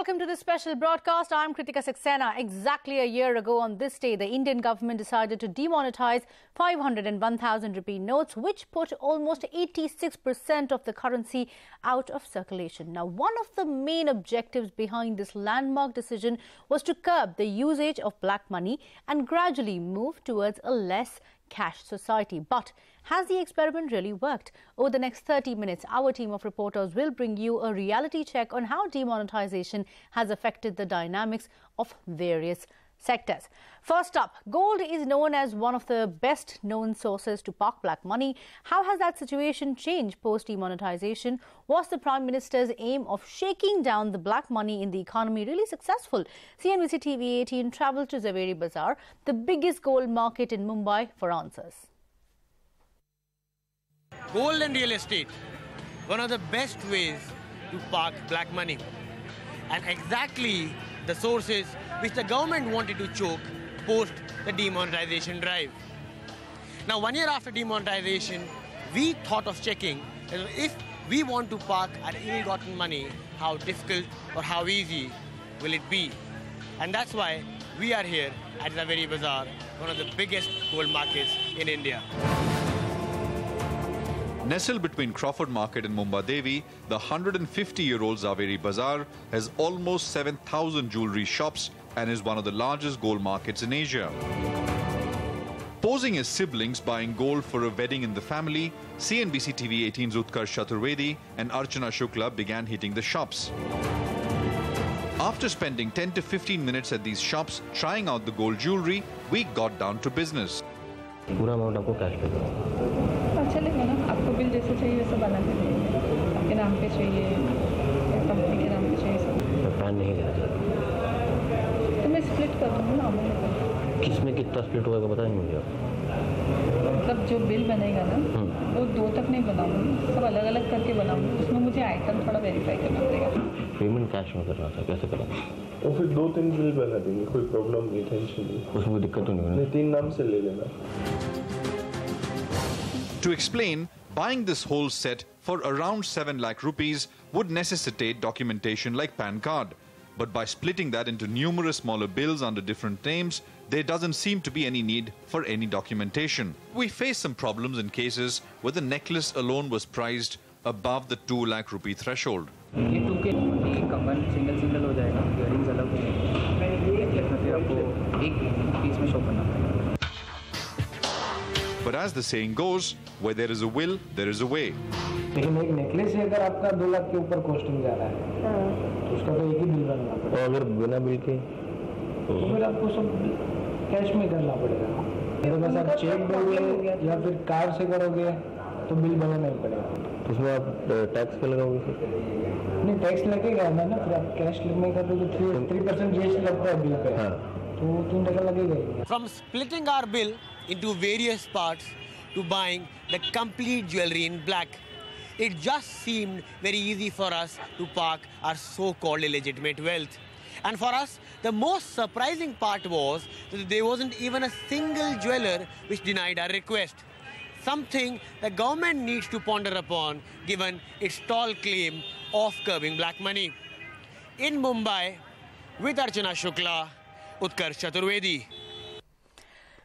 Welcome to this special broadcast. I'm Kritika Saxena. Exactly a year ago on this day, the Indian government decided to demonetize 500 and 1,000 rupee notes, which put almost 86% of the currency out of circulation. Now, one of the main objectives behind this landmark decision was to curb the usage of black money and gradually move towards a less cash society. But has the experiment really worked? Over the next 30 minutes, our team of reporters will bring you a reality check on how demonetization has affected the dynamics of various sectors. First up, gold is known as one of the best known sources to park black money. How has that situation changed post demonetization? Was the Prime Minister's aim of shaking down the black money in the economy really successful? CNBC TV18 travelled to Zaveri Bazaar, the biggest gold market in Mumbai, for answers. Gold and real estate, one of the best ways to park black money, and exactly the sources which the government wanted to choke post the demonetization drive. Now, 1 year after demonetization, we thought of checking that if we want to park our ill-gotten money, how difficult or how easy will it be? And that's why we are here at Zaveri Bazaar, one of the biggest gold markets in India. Nestled between Crawford Market and Mumbai Devi, the 150-year-old Zaveri Bazaar has almost 7,000 jewellery shops and is one of the largest gold markets in Asia. Posing as siblings buying gold for a wedding in the family, CNBC TV18's Utkarsh Chaturvedi and Archana Shukla began hitting the shops. After spending 10 to 15 minutes at these shops trying out the gold jewellery, we got down to business. पूरा amount आपको cash पे अच्छा लगेगा ना, आपको bill जैसे चाहिए वैसे बना के देंगे, आपके नाम पे चाहिए या कंपनी के नाम पे चाहिए सब। प्लान नहीं करता तो मैं स्प्लिट कर दूँगा ना अमाउंट। किसमें कितना स्प्लिट होगा बताएंगे मुझे आप? मतलब जो बिल बनेगा ना वो 2 तक नहीं बनाऊँगी, सब अलग अलग करके बनाऊँगी। उसमें मुझे आइटम थोड़ा वेरीफाई करना पड़ेगा। पेमेंट कैश में करना था, कैसे करें? और फिर 2-3 बिल बना देंगे, कोई प्रॉब्लम नहीं, टेंशन नहीं। उसमें कोई दिक्कत तो नहीं होगी? 3 नाम से ले लेना। To explain, buying this whole set for around 7 lakh rupees would necessitate documentation like PAN card. But by splitting that into numerous smaller bills under different names, there doesn't seem to be any need for any documentation. We face some problems in cases where the necklace alone was priced above the 2 lakh rupee threshold. ये 2K कमर single हो जाएगा, earrings अलग हो जाएंगे, फिर आपको एक piece में शो करना पड़ेगा। But as the saying goes, where there is a will, there is a way. लेकिन एक नेकलेस अगर आपका 2 लाख के ऊपर कॉस्टिंग जा रहा है, तो उसका तो एक ही बिल बनना पड़ेगा। और अगर बिना बिल के तो फिर आपको सब कैश में करना पड़ेगा। मेरे पास आप चेक दोगे या फिर कार्ड से करोगे तो बिल बनाना ही पड़ेगा। तो उसमें आप टैक्स क्या लगाओगे? नहीं, टैक्स लगेगा ना, फिर आप कैश में कर दोगे 3% GST लगता है बिल पे। तो 3% लगेगा ही। From splitting our bill into various parts to buying the complete jewelry in black, it just seemed very easy for us to park our so-called illegitimate wealth. And for us, the most surprising part was that there wasn't even a single jeweler which denied our request. Something the government needs to ponder upon given its tall claim of curbing black money. In Mumbai, with Archana Shukla, Utkarsh Chaturvedi.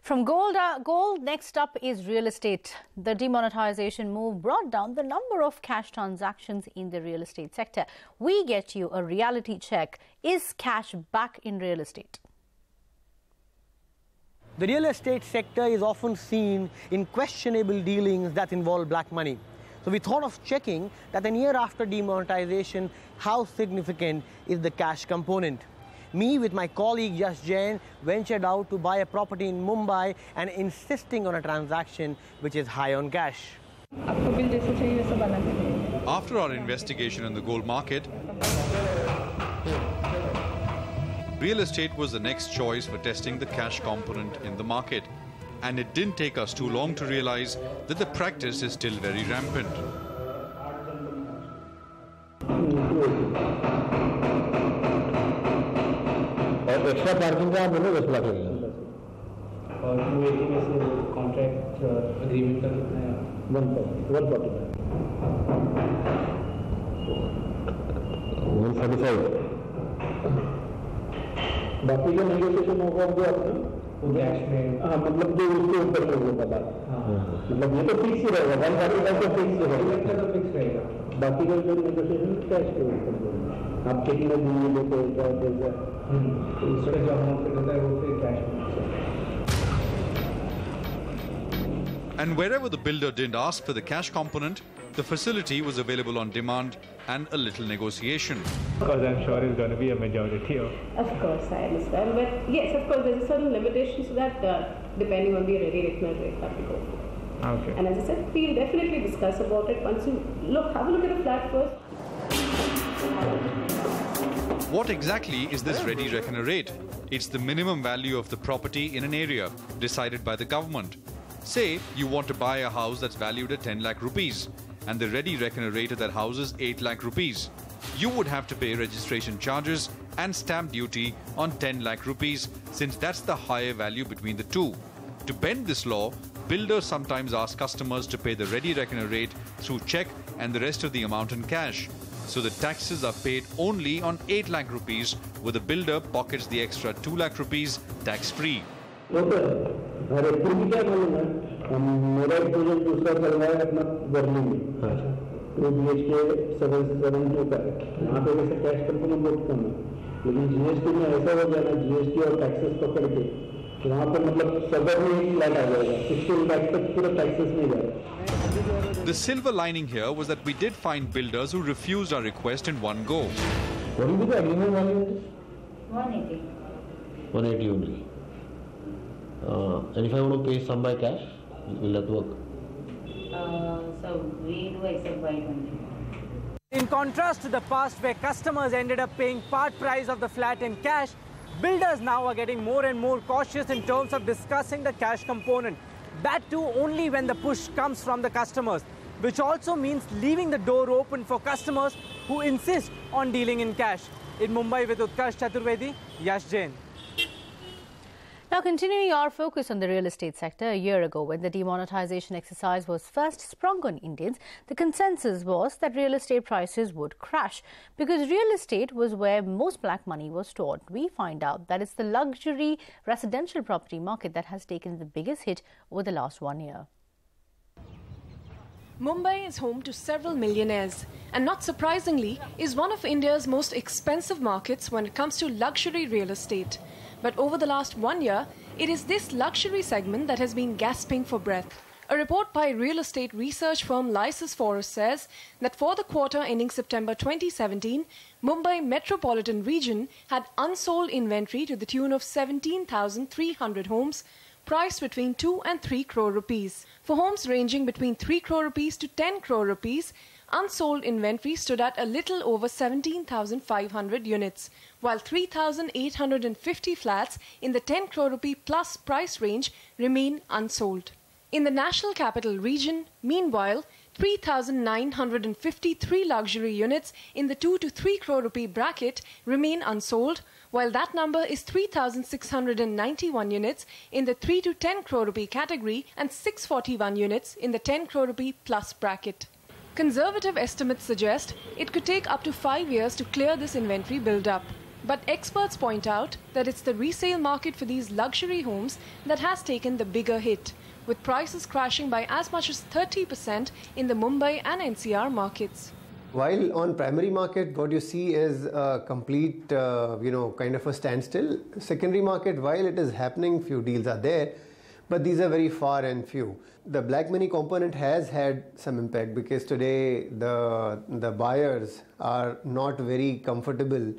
From gold, next up is real estate. The demonetization move brought down the number of cash transactions in the real estate sector. We get you a reality check. Is cash back in real estate? The real estate sector is often seen in questionable dealings that involve black money. So we thought of checking that a year after demonetization, how significant is the cash component. Me with my colleague Yash Jain ventured out to buy a property in Mumbai and insisting on a transaction which is high on cash. आपको bill जैसे चाहिए वैसे बना के देंगे। After our investigation in the gold market, real estate was the next choice for testing the cash component in the market. And it didn't take us too long to realize that the practice is still very rampant. और extra parking का आप बोलो 10 लाख लगेगा। और 280 में से contract agreement का कितना है? 145 बाकी जो नेगोशिएशन होगा वो अपना कैश में हाँ मतलब जो उसके ऊपर होगा बात मतलब ये तो फिक्स ही रहेगा 145 तो फिक्स रहेगा तो फिक्स रहेगा बाकी का जो नेगोशिएशन कैश के ऊपर होगा आप कितने दिन में देते क्या देगा दूसरे जो अमाउंट से देता है वो फिर कैश में. And wherever the builder didn't ask for the cash component, the facility was available on demand and a little negotiation. Because I'm sure it's going to be a majority of. Of course, I understand. But yes, of course, there's a certain limitation to that depending on the ready reckoner rate that we go for. Okay. And as I said, we'll definitely discuss about it once you have a look at the flat first. What exactly is this ready reckoner rate? It's the minimum value of the property in an area, decided by the government. Say you want to buy a house that's valued at 10 lakh rupees and the ready reckoner rate of that house is 8 lakh rupees. You would have to pay registration charges and stamp duty on 10 lakh rupees since that's the higher value between the two. To bend this law, builders sometimes ask customers to pay the ready reckoner rate through check and the rest of the amount in cash. So the taxes are paid only on 8 lakh rupees, where the builder pockets the extra 2 lakh rupees tax-free. अरे तुम क्या बोलूँगा मेरा एक project दूसरा चल रहा है अपना वर्ली में 2 BHK 772 का वहाँ पे वैसे कैश कंपनी बहुत कम है लेकिन जीएसटी में ऐसा हो गया ना जीएसटी और टैक्सेस पकड़ के वहाँ पे मतलब सदर में एक फ्लैट आ जाएगा 16 लाख तक पूरा टैक्सेस नहीं जाएगा. The silver lining here was that we did find builders who refused our request in one go. What will be the agreement value? 180. 180 only. And if I want to pay some by cash, will that work? So we do accept by 20. In contrast to the past where customers ended up paying part price of the flat in cash, builders now are getting more and more cautious in terms of discussing the cash component. That too only when the push comes from the customers, which also means leaving the door open for customers who insist on dealing in cash. In Mumbai with Utkarsh Chaturvedi, Yash Jain. Now, continuing our focus on the real estate sector, a year ago when the demonetisation exercise was first sprung on Indians, the consensus was that real estate prices would crash because real estate was where most black money was stored. We find out that it's the luxury residential property market that has taken the biggest hit over the last 1 year. Mumbai is home to several millionaires and, not surprisingly, is one of India's most expensive markets when it comes to luxury real estate. But over the last 1 year, it is this luxury segment that has been gasping for breath. A report by real estate research firm Lysis Forest says that for the quarter ending September 2017, Mumbai metropolitan region had unsold inventory to the tune of 17,300 homes, priced between 2 and 3 crore rupees. For homes ranging between 3 crore rupees to 10 crore rupees, unsold inventory stood at a little over 17,500 units, while 3,850 flats in the 10 crore rupee plus price range remain unsold. In the National Capital Region, meanwhile, 3,953 luxury units in the 2 to 3 crore rupee bracket remain unsold, while that number is 3,691 units in the 3 to 10 crore rupee category and 641 units in the 10 crore rupee plus bracket. Conservative estimates suggest it could take up to 5 years to clear this inventory build-up. But experts point out that it's the resale market for these luxury homes that has taken the bigger hit, with prices crashing by as much as 30% in the Mumbai and NCR markets. While on primary market, what you see is a complete, kind of a standstill. Secondary market, while it is happening, few deals are there, but these are very far and few. The black money component has had some impact because today the buyers are not very comfortable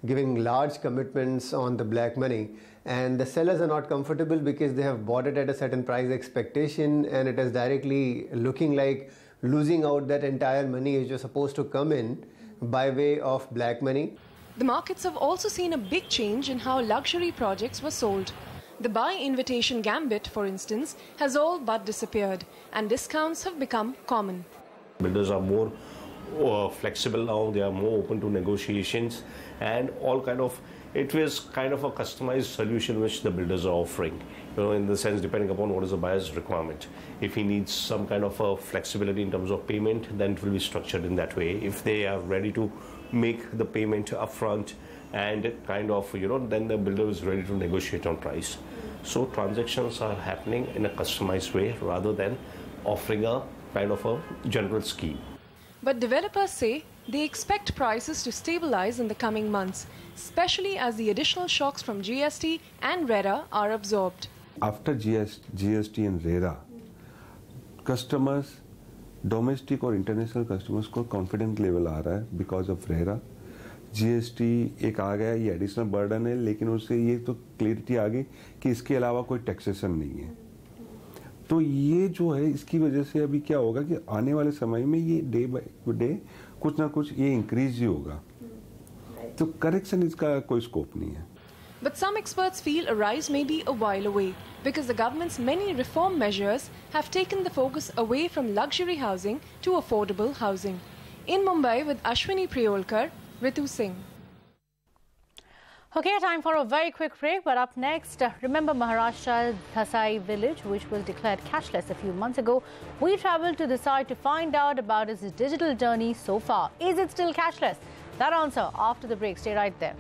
giving large commitments on the black money, and the sellers are not comfortable because they have bought it at a certain price expectation and it is directly looking like losing out that entire money which was supposed to come in by way of black money. The markets have also seen a big change in how luxury projects were sold. The buy invitation gambit, for instance, has all but disappeared, and discounts have become common. Builders are more flexible now, they are more open to negotiations, and it was kind of a customized solution which the builders are offering, in the sense depending upon what is the buyer's requirement. If he needs some kind of a flexibility in terms of payment, then it will be structured in that way. If they are ready to make the payment upfront, and kind of, then the builder is ready to negotiate on price. So transactions are happening in a customized way rather than offering a kind of a general scheme. But developers say they expect prices to stabilize in the coming months, especially as the additional shocks from GST and RERA are absorbed. After GST and RERA, customers, domestic or international customers को confidence level आ रहा है because of RERA. GST एक आ गया, ये additional burden है, लेकिन उससे ये तो क्लियरिटी आ गई कि इसके अलावा कोई टैक्सेशन नहीं है. तो ये जो है, इसकी वजह से अभी क्या होगा कि आने वाले समय में ये डे बाय डे कुछ ना कुछ ये इंक्रीज ही होगा. तो करेक्शन इसका कोई स्कोप नहीं है. But some experts feel a rise may be a while away because the government's many reform measures have taken the focus away from luxury housing to affordable housing. In Mumbai with Ashwini Priyolkar, Ritu Singh. Okay, time for a very quick break, but up next, remember Maharashtra's Dhasai village, which was declared cashless a few months ago. We travelled to the site to find out about its digital journey so far. Is it still cashless? That answer after the break. Stay right there.